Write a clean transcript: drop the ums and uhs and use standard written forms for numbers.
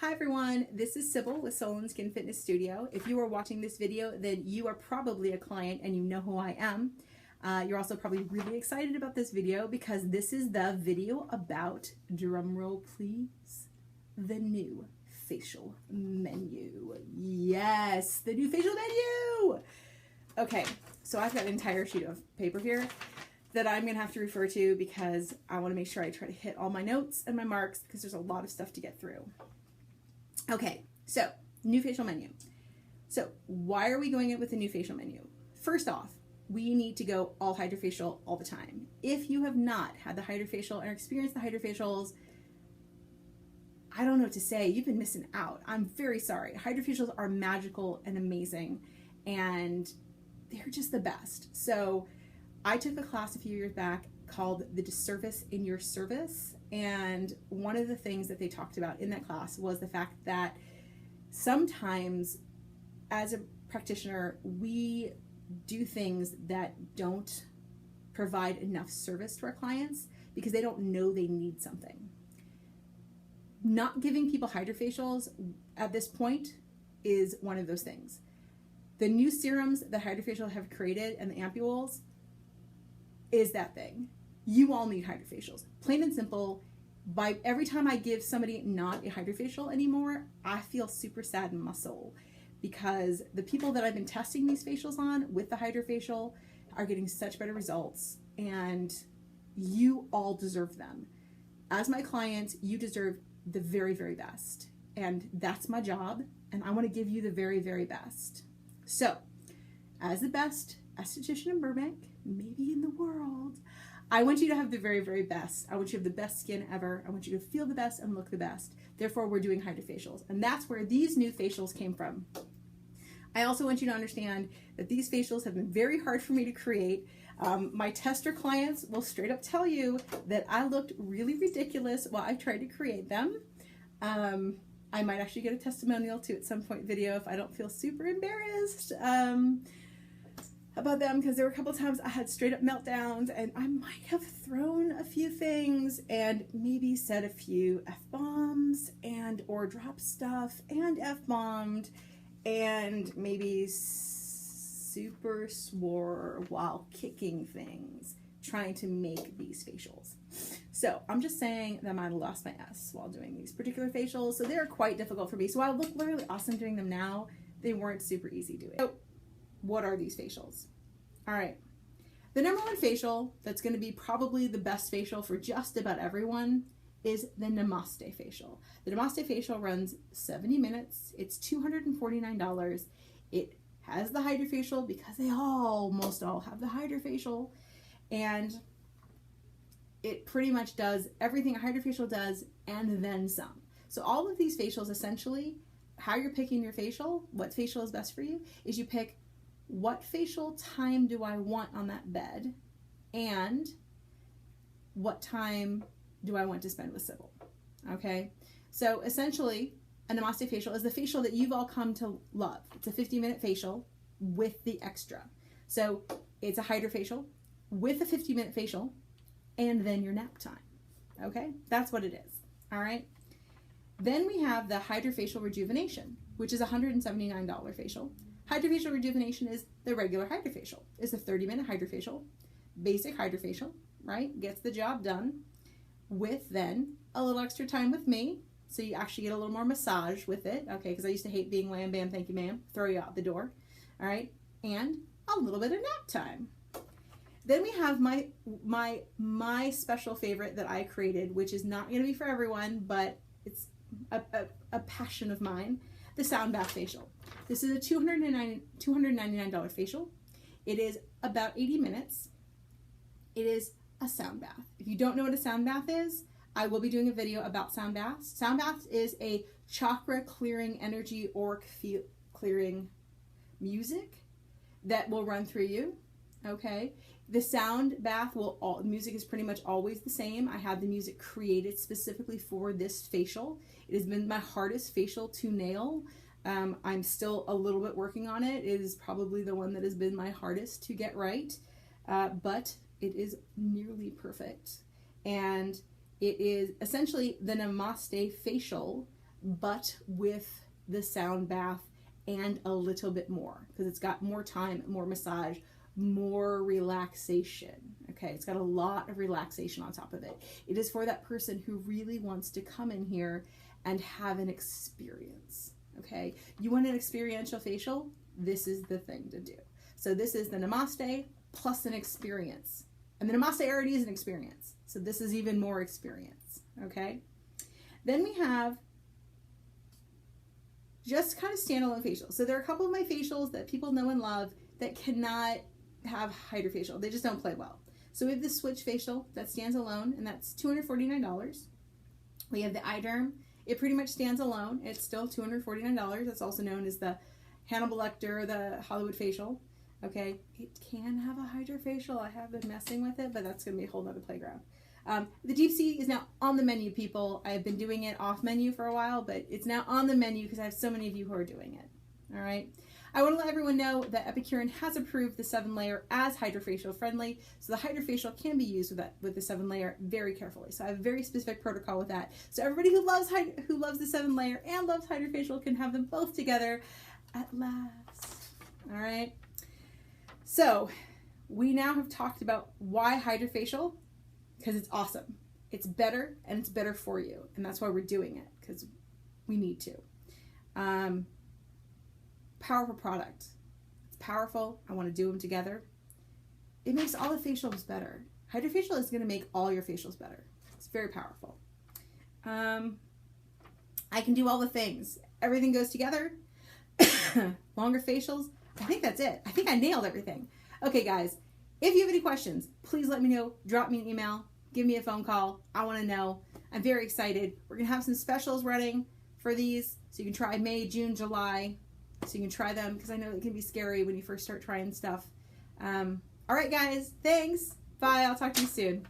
Hi everyone, this is Cybil with Solyn Studio. If you are watching this video, then you are probably a client and you know who I am. You're also probably really excited about this video because this is the video about, drumroll please, the new facial menu. Yes, the new facial menu! Okay, so I've got an entire sheet of paper here that I'm going to have to refer to because I want to make sure I try to hit all my notes and my marks because there's a lot of stuff to get through. Okay, so new facial menu. So why are we going in with the new facial menu? First off, we need to go all Hydrafacial all the time. If you have not had the Hydrafacial and experienced the Hydrafacials, I don't know what to say. You've been missing out. I'm very sorry. Hydrafacials are magical and amazing, and they're just the best. So I took a class a few years back called The Disservice in Your Service, and one of the things that they talked about in that class was the fact that sometimes as a practitioner we do things that don't provide enough service to our clients because they don't know they need something. Not giving people Hydrafacials at this point is one of those things. The new serums that Hydrafacial have created and the ampules is that thing. You all need Hydrafacials. Plain and simple. By every time I give somebody not a Hydrafacial anymore, I feel super sad in my soul because the people that I've been testing these facials on with the Hydrafacial are getting such better results, and you all deserve them. As my client, you deserve the very, very best, and that's my job, and I want to give you the very, very best. So, as the best esthetician in Burbank, maybe in the world, I want you to have the very, very best. I want you to have the best skin ever. I want you to feel the best and look the best. Therefore, we're doing Hydrafacials, and that's where these new facials came from. I also want you to understand that these facials have been very hard for me to create. My tester clients will straight up tell you that I looked really ridiculous while I tried to create them. I might actually get a testimonial too at some point video if I don't feel super embarrassed about them, because there were a couple times I had straight up meltdowns and I might have thrown a few things and maybe said a few F-bombs and or dropped stuff and F-bombed and maybe super swore while kicking things trying to make these facials. So I'm just saying that I might have lost my S while doing these particular facials, so they're quite difficult for me. So I look literally awesome doing them now. They weren't super easy doing. So what are these facials? All right, the number one facial that's going to be probably the best facial for just about everyone is the Namaste facial. The Namaste facial runs 70 minutes. It's $249. It has the Hydrafacial because they almost all have the Hydrafacial, and it pretty much does everything a Hydrafacial does and then some. So all of these facials, essentially, how you're picking your facial, what facial is best for you, is you pick what facial time do I want on that bed and what time do I want to spend with Cybil. Okay, so essentially a Namaste facial is the facial that you've all come to love. It's a 50-minute facial with the extra. So it's a Hydrafacial with a 50-minute facial and then your nap time. Okay, that's what it is. All right, then we have the Hydrafacial Rejuvenation, which is a $179 facial. Hydrafacial Rejuvenation is the regular Hydrafacial. It's a 30-minute Hydrafacial, basic Hydrafacial, right? Gets the job done with then a little extra time with me. So you actually get a little more massage with it, okay? Because I used to hate being wham, bam, thank you, ma'am, throw you out the door, all right? And a little bit of nap time. Then we have my special favorite that I created, which is not going to be for everyone, but it's a passion of mine, the Sound Bath Facial. This is a $299 facial. It is about 80 minutes. It is a sound bath. If you don't know what a sound bath is, I will be doing a video about sound baths. Sound bath is a chakra clearing, energy auric clearing music that will run through you. Okay, the sound bath music is pretty much always the same. I have the music created specifically for this facial. It has been my hardest facial to nail. I'm still a little bit working on it. It is probably the one that has been my hardest to get right, but it is nearly perfect. And it is essentially the Namaste facial but with the sound bath and a little bit more, because it's got more time, more massage, more relaxation. Okay, it's got a lot of relaxation on top of it. It is for that person who really wants to come in here and have an experience. Okay, you want an experiential facial? This is the thing to do. So this is the Namaste plus an experience. And the Namaste already is an experience. So this is even more experience. Okay, then we have just kind of standalone facials. So there are a couple of my facials that people know and love that cannot have Hydrafacial. They just don't play well. So we have the Switch facial that stands alone, and that's $249. We have the iDerm. It pretty much stands alone. It's still $249. That's also known as the Hannibal Lecter, the Hollywood facial. Okay, it can have a Hydrafacial. I have been messing with it, but that's going to be a whole nother playground. The Deep Sea is now on the menu, people. I've been doing it off menu for a while, but it's now on the menu because I have so many of you who are doing it. All right. I want to let everyone know that Epicurean has approved the 7-layer as Hydrafacial friendly, so the Hydrafacial can be used with the 7-layer very carefully. So I have a very specific protocol with that. So everybody who loves the 7-layer and loves Hydrafacial can have them both together at last. All right. So we now have talked about why Hydrafacial, because it's awesome. It's better, and it's better for you, and that's why we're doing it, because we need to. Powerful product. It's powerful. I want to do them together. It makes all the facials better. Hydrafacial is going to make all your facials better. It's very powerful. I can do all the things. Everything goes together. Longer facials. I think that's it. I think I nailed everything. Okay, guys. If you have any questions, please let me know. Drop me an email. Give me a phone call. I want to know. I'm very excited. We're going to have some specials running for these, so you can try May, June, July. So you can try them, because I know it can be scary when you first start trying stuff. All right, guys. Thanks. Bye. I'll talk to you soon.